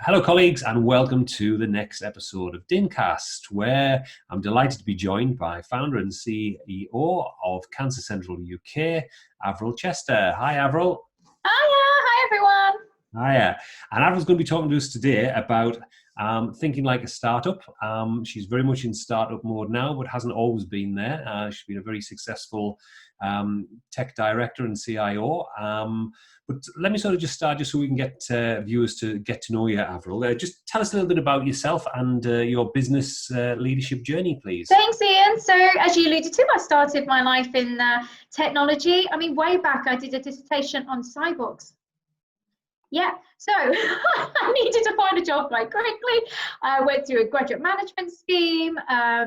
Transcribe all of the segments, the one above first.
Hello, colleagues, and welcome to the next episode of DINCast, where I'm delighted to be joined by founder and CEO of Cancer Central UK, Avril Chester. Hi, Avril. Hiya, hi everyone. Hiya. And Avril's going to be talking to us today about thinking like a startup. She's very much in startup mode now, but hasn't always been there. She's been a very successful tech director and CIO. But let me sort of just start, just so we can get viewers to get to know you, Avril. Just tell us a little bit about yourself and your business leadership journey, please. Thanks, Ian. So, as you alluded to, I started my life in technology. I mean, way back, I did a dissertation on cyborgs. Yeah, so I needed to find a job quite quickly. I went through a graduate management scheme,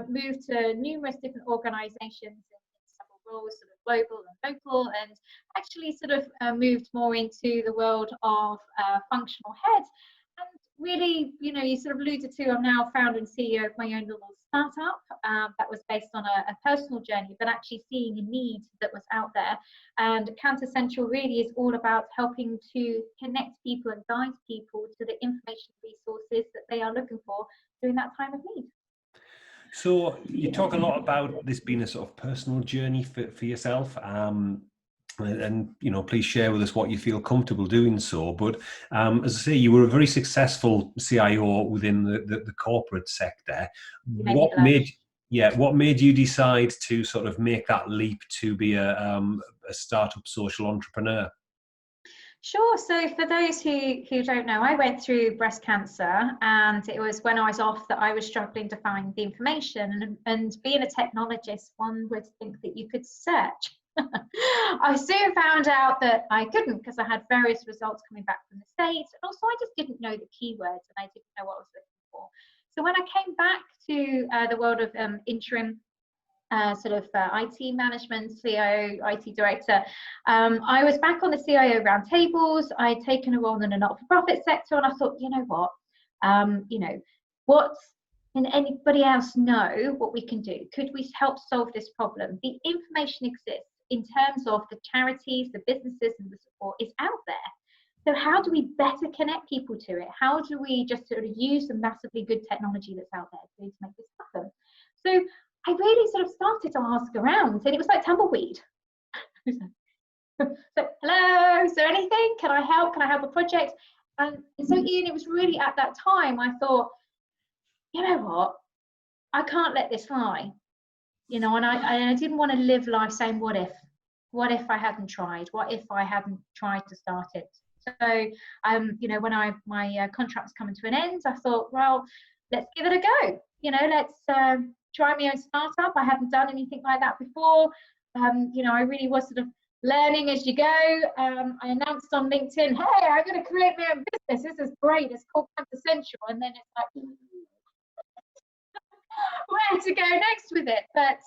moved to numerous different organisations in several roles, sort of global and local, and actually sort of moved more into the world of functional head. And really, you sort of alluded to, I'm now founder and CEO of my own little startup that was based on a personal journey, but actually seeing a need that was out there. And Cancer Central really is all about helping to connect people and guide people to the information resources that they are looking for during that time of need. So you talk a lot about this being a sort of personal journey for yourself. And please share with us what you feel comfortable doing so. But as I say, you were a very successful CIO within the corporate sector. What made you decide to sort of make that leap to be a startup social entrepreneur? Sure. So for those who don't know, I went through breast cancer, and it was when I was off that I was struggling to find the information. And being a technologist, one would think that you could search. I soon found out that I couldn't, because I had various results coming back from the States. And also, I just didn't know the keywords, and I didn't know what I was looking for. So when I came back to the world of interim IT management, CIO, IT director. I was back on the CIO roundtables. I had taken a role in a not-for-profit sector, and I thought, you know what, what can anybody else know what we can do? Could we help solve this problem? The information exists in terms of the charities, the businesses, and the support is out there. So how do we better connect people to it? How do we just sort of use the massively good technology that's out there to make this happen? So I really sort of started to ask around, and it was like tumbleweed. So, hello, is there anything? Can I help? Can I help a project? And so, Ian, it was really at that time I thought, you know what? I can't let this fly. And I didn't want to live life saying, what if? What if I hadn't tried? What if I hadn't tried to start it? So, when my contract was coming to an end, I thought, well, let's give it a go. Let's try my own startup. I hadn't done anything like that before. I really was sort of learning as you go. I announced on LinkedIn, hey, I'm going to create my own business. This is great. It's called Cancer Central. And then it's like, where to go next with it? But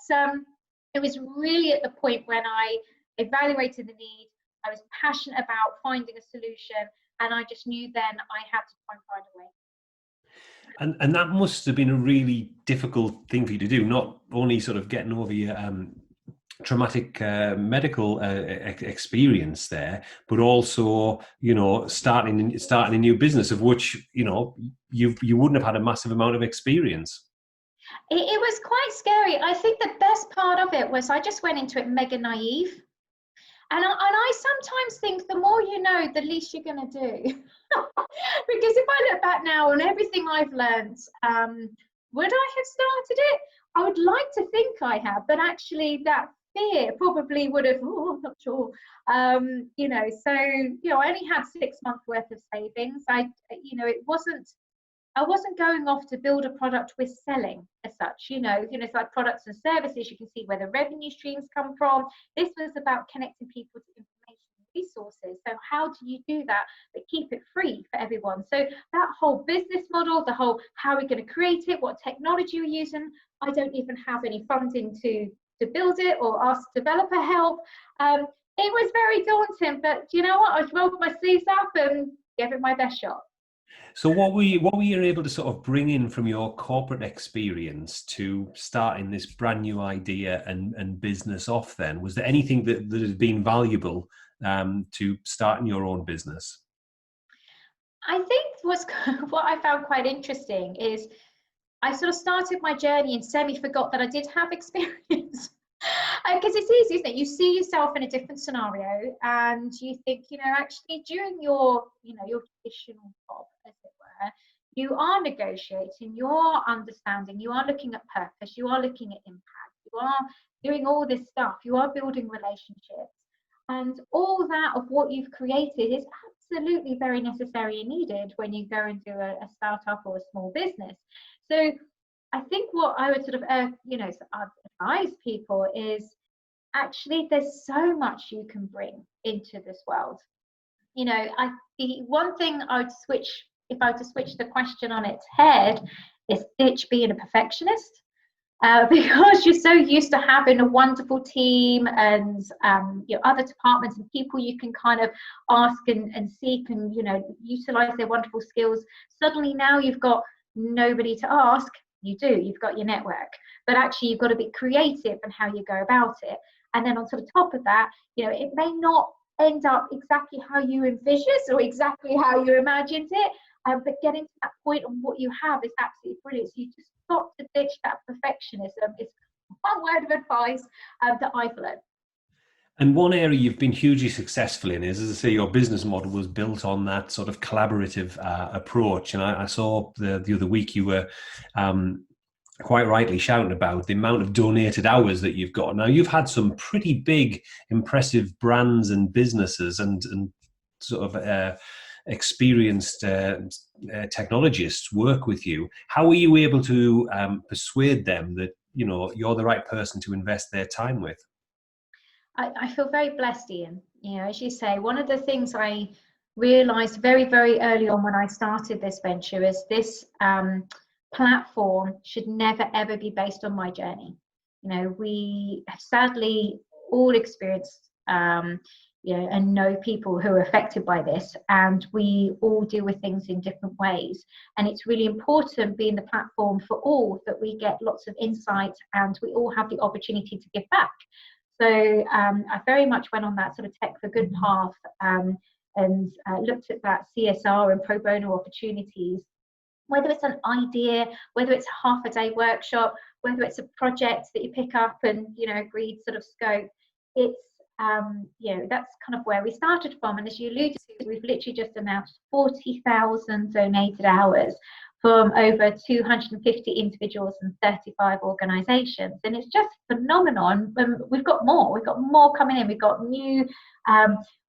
it was really at the point when I evaluated the need. I was passionate about finding a solution, and I just knew then I had to try and find a way. And that must have been a really difficult thing for you to do, not only sort of getting over your traumatic medical experience there, but also, starting a new business of which, you wouldn't have had a massive amount of experience. It was quite scary. I think the best part of it was I just went into it mega naive. And I sometimes think the more you know, the least you're going to do. Because if I look back now on everything I've learned, would I have started it? I would like to think I have, but actually that fear probably would have, I'm not sure. I only had 6 months worth of savings. I wasn't going off to build a product we're selling as such, it's like products and services. You can see where the revenue streams come from. This was about connecting people to information and resources. So how do you do that, but keep it free for everyone? So that whole business model, the whole how we're going to create it, what technology we're using, I don't even have any funding to build it or ask developer help. It was very daunting, but you know what? I rolled my sleeves up and gave it my best shot. So what were you able to sort of bring in from your corporate experience to starting this brand new idea and business off then? Was there anything that has been valuable to starting your own business? I think what I found quite interesting is I sort of started my journey and semi forgot that I did have experience. Because it's easy, isn't it? You see yourself in a different scenario and you think, actually during your, your traditional job, as it were, you are negotiating, you are understanding, you are looking at purpose, you are looking at impact, you are doing all this stuff, you are building relationships. And all that of what you've created is absolutely very necessary and needed when you go and do a startup or a small business. So I think what I would sort of, advise people is actually there's so much you can bring into this world. The one thing I would switch, if I were to switch the question on its head, is ditch being a perfectionist. Because you're so used to having a wonderful team and other departments and people you can kind of ask and seek and utilize their wonderful skills. Suddenly now you've got nobody to ask. You've got your network, but actually you've got to be creative in how you go about it. And then on sort of top of that, it may not end up exactly how you envisioned or exactly how you imagined it, but getting to that point on what you have is absolutely brilliant. So you just got to ditch that perfectionism. It's one word of advice that I've learned. And one area you've been hugely successful in is, as I say, your business model was built on that sort of collaborative approach. And I saw the other week you were quite rightly shouting about the amount of donated hours that you've got. Now, you've had some pretty big, impressive brands and businesses and sort of experienced technologists work with you. How were you able to persuade them that, you're the right person to invest their time with? I feel very blessed, Ian. As you say, one of the things I realized very, very early on when I started this venture is this platform should never, ever be based on my journey. We have sadly all experienced, and know people who are affected by this, and we all deal with things in different ways. And it's really important, being the platform for all, that we get lots of insight and we all have the opportunity to give back. So I very much went on that sort of tech for good path and looked at that CSR and pro bono opportunities, whether it's an idea, whether it's a half a day workshop, whether it's a project that you pick up and, agreed sort of scope. It's, that's kind of where we started from. And as you alluded to, we've literally just announced 40,000 donated hours from over 250 individuals and 35 organizations. And it's just phenomenal. And we've got more coming in. We've got new,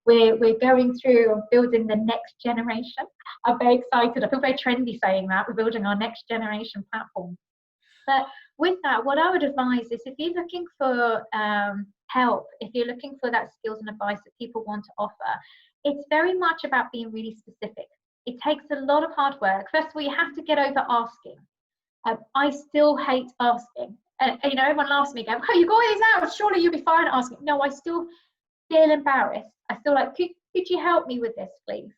we're going through and building the next generation. I'm very excited. I feel very trendy saying that. We're building our next generation platform. But with that, what I would advise is, if you're looking for help, if you're looking for that skills and advice that people want to offer, it's very much about being really specific. It takes a lot of hard work. First of all, you have to get over asking. I still hate asking. Everyone laughs at me, going, "Oh, you got all these hours, surely you'll be fine asking." No, I still feel embarrassed. I feel like, could you help me with this, please?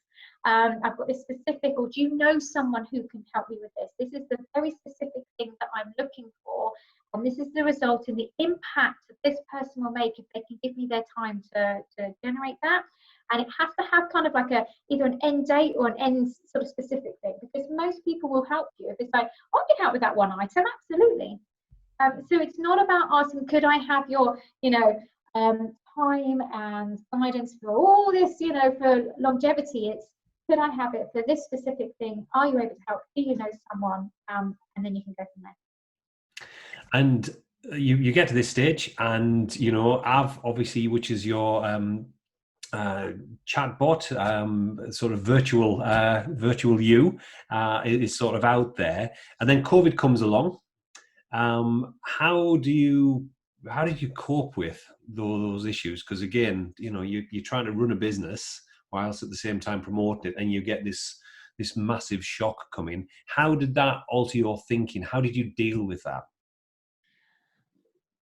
I've got this specific, or do you know someone who can help me with this? This is the very specific thing that I'm looking for, and this is the result and the impact that this person will make if they can give me their time to generate that. And it has to have kind of like either an end date or an end sort of specific thing, because most people will help you. If it's like, "Oh, I can help with that one item," absolutely. So it's not about asking, "Could I have your, time and guidance for all this, for longevity?" It's, "Could I have it for this specific thing? Are you able to help? Do you know someone?" And then you can go from there. And you get to this stage, and Av, obviously, which is your chatbot, sort of virtual you, is sort of out there, and then COVID comes along. How did you cope with those issues? Because again, you're trying to run a business whilst at the same time promoting it, and you get this massive shock coming. How did that alter your thinking? How did you deal with that?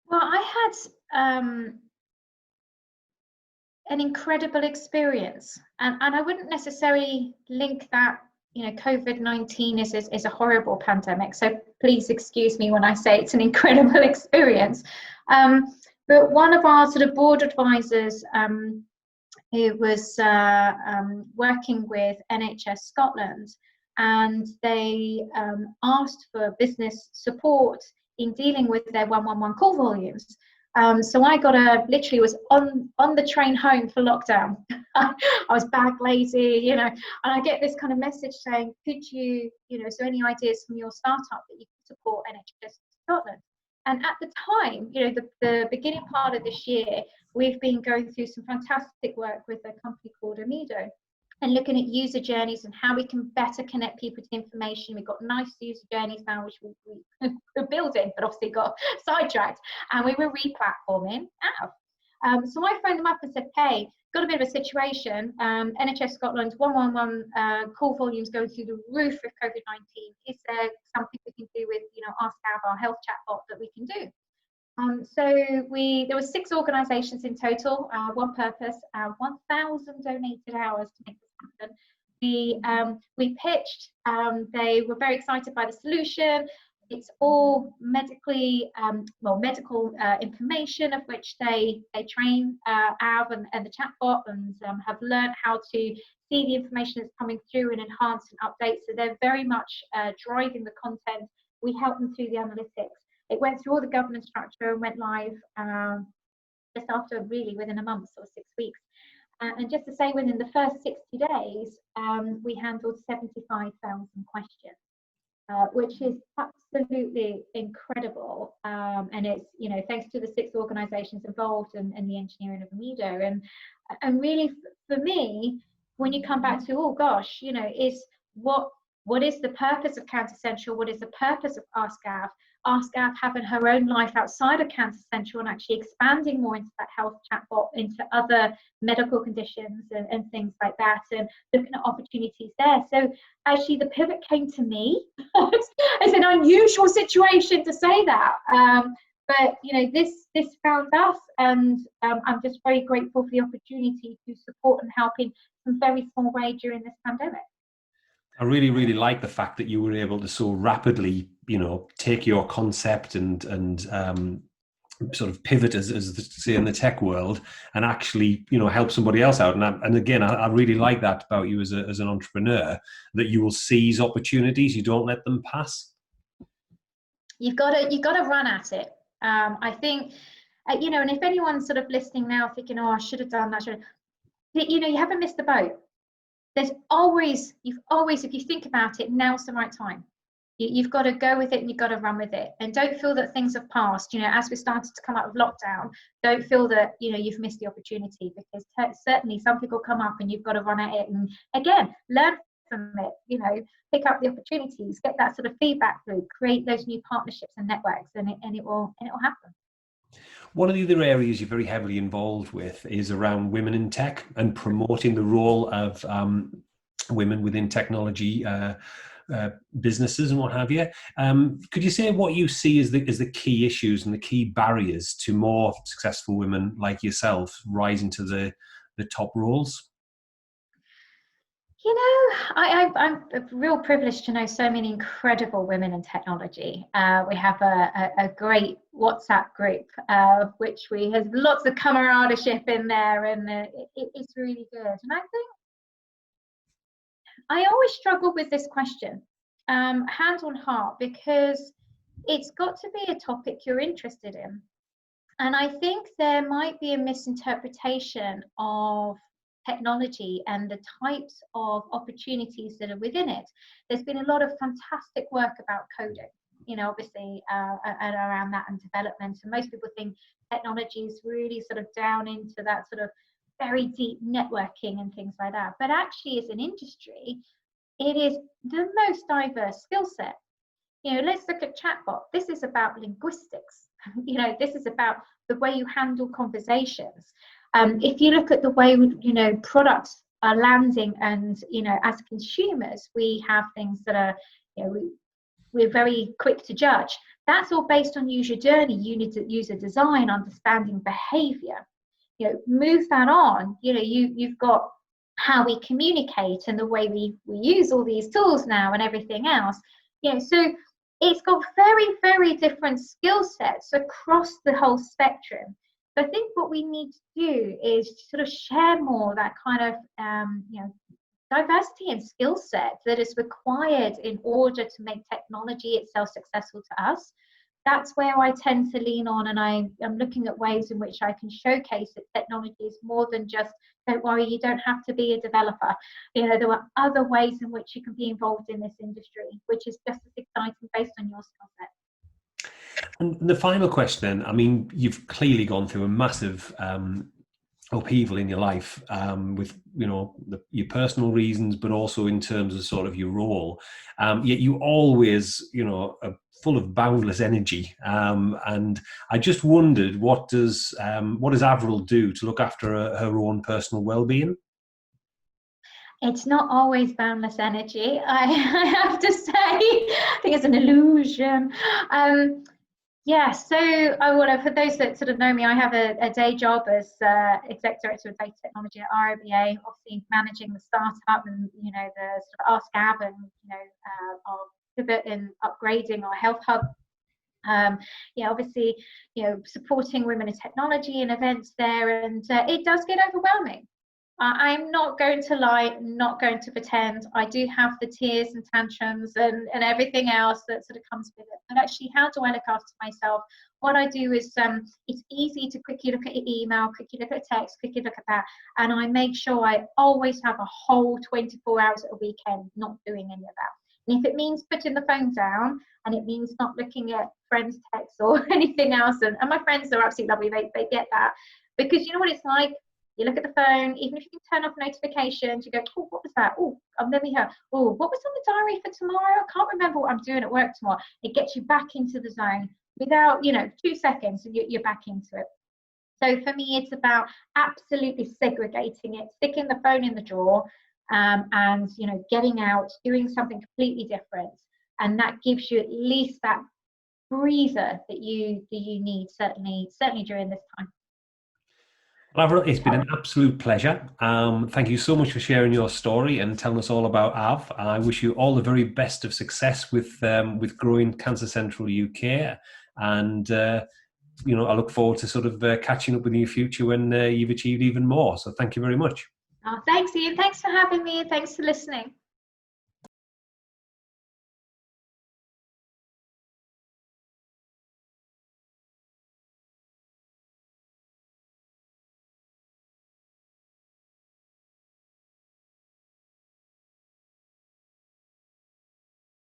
Well, I had an incredible experience, and I wouldn't necessarily link that, COVID-19 is a horrible pandemic, so please excuse me when I say it's an incredible experience. But one of our sort of board advisors, who was working with NHS Scotland, and they asked for business support in dealing with their 111 call volumes. So I literally was on the train home for lockdown. I was bag lazy, you know, and I get this kind of message saying, could you, so any ideas from your startup that you can support NHS Scotland? And at the time, the beginning part of this year, we've been going through some fantastic work with a company called Amido, and looking at user journeys and how we can better connect people to information. We've got nice user journeys now, which we're building, but obviously got sidetracked, and we were re-platforming Av. So I phoned them up and said, hey, got a bit of a situation. NHS Scotland 111 call volumes going through the roof with COVID-19. Is there something we can do with, Ask Av, our health chatbot, that we can do? So there were 6 organisations in total, one purpose, 1,000 donated hours to make this happen. We pitched, they were very excited by the solution. It's all medical information, of which they train Av and the chatbot, and have learned how to see the information that's coming through and enhance and update. So they're very much driving the content. We help them through the analytics. It went through all the governance structure and went live just after, really within a month or 6 weeks. And just to say, within the first 60 days, we handled 75,000 questions, which is absolutely incredible. And it's, thanks to the 6 organisations involved and the engineering of Amido. And really, for me, when you come back to, oh gosh, is what is the purpose of Cancer Central? What is the purpose of Ask Av? Ask Av having her own life outside of Cancer Central and actually expanding more into that health chatbot, into other medical conditions and things like that, and looking at opportunities there. So actually the pivot came to me. It's an unusual situation to say that. But this found us, and I'm just very grateful for the opportunity to support and help in some very small way during this pandemic. I really, really like the fact that you were able to so rapidly, take your concept and sort of pivot, as they say in the tech world, and actually, help somebody else out. And again, I really like that about you as an entrepreneur, that you will seize opportunities, you don't let them pass. You've got to run at it. I think, and if anyone's sort of listening now thinking, oh, I should have done that, you haven't missed the boat. There's always, if you think about it, now's the right time. You've got to go with it, and you've got to run with it. And don't feel that things have passed. As we started to come out of lockdown, don't feel that, you've missed the opportunity, because certainly something will come up and you've got to run at it. And again, learn from it, pick up the opportunities, get that sort of feedback loop, create those new partnerships and networks, and it will happen. One of the other areas you're very heavily involved with is around women in tech and promoting the role of women within technology businesses and what have you. Could you say what you see as the key issues and the key barriers to more successful women like yourself rising to the top roles? I'm a real privileged to know so many incredible women in technology. We have a great WhatsApp group, which has lots of camaraderie in there, and it's really good. And I think I always struggle with this question, hand on heart, because it's got to be a topic you're interested in. And I think there might be a misinterpretation of technology and the types of opportunities that are within it. There's been a lot of fantastic work about coding, obviously, and around that and development. And most people think technology is really sort of down into that sort of very deep networking and things like that. But actually, as an industry, it is the most diverse skill set. Let's look at chatbot. This is about linguistics. This is about the way you handle conversations. If you look at the way, products are landing, and, as consumers, we have things that are, we're very quick to judge. That's all based on user journey, user design, understanding behavior. Move that on, you've got how we communicate and the way we use all these tools now and everything else. So it's got very, very different skill sets across the whole spectrum. So I think what we need to do is sort of share more that kind of, diversity in skill set that is required in order to make technology itself successful to us. That's where I tend to lean on, and I'm looking at ways in which I can showcase that technology is more than just, don't worry, you don't have to be a developer. There are other ways in which you can be involved in this industry, which is just as exciting based on your skill set. And the final question then, I mean, you've clearly gone through a massive upheaval in your life, with your personal reasons, but also in terms of sort of your role. Yet you always, are full of boundless energy. And I just wondered, what does Avril do to look after her own personal well-being? It's not always boundless energy, I have to say. I think it's an illusion. Yeah, so for those that sort of know me, I have a day job as Exec Director of Data Technology at RIBA, obviously managing the startup and, the sort of Ask Av and, our pivot in upgrading our health hub. Obviously, supporting women in technology and events there, and it does get overwhelming. I'm not going to lie, not going to pretend. I do have the tears and tantrums and everything else that sort of comes with it. But actually, how do I look after myself? What I do is, it's easy to quickly look at your email, quickly look at text, quickly look at that. And I make sure I always have a whole 24 hours at a weekend not doing any of that. And if it means putting the phone down, and it means not looking at friends' texts or anything else, and my friends are absolutely lovely, they get that. Because you know what it's like? You look at the phone, even if you can turn off notifications, you go, oh, what was that? Oh, let me hear. Oh, what was on the diary for tomorrow? I can't remember what I'm doing at work tomorrow. It gets you back into the zone without, 2 seconds, and you're back into it. So for me, it's about absolutely segregating it, sticking the phone in the drawer, and, getting out, doing something completely different. And that gives you at least that breather that you need, certainly during this time. Well, Avril, it's been an absolute pleasure. Thank you so much for sharing your story and telling us all about Av. I wish you all the very best of success with growing Cancer Central UK, and I look forward to sort of catching up with you in the future when you've achieved even more. So thank you very much. Oh, thanks, Ian. Thanks for having me. Thanks for listening.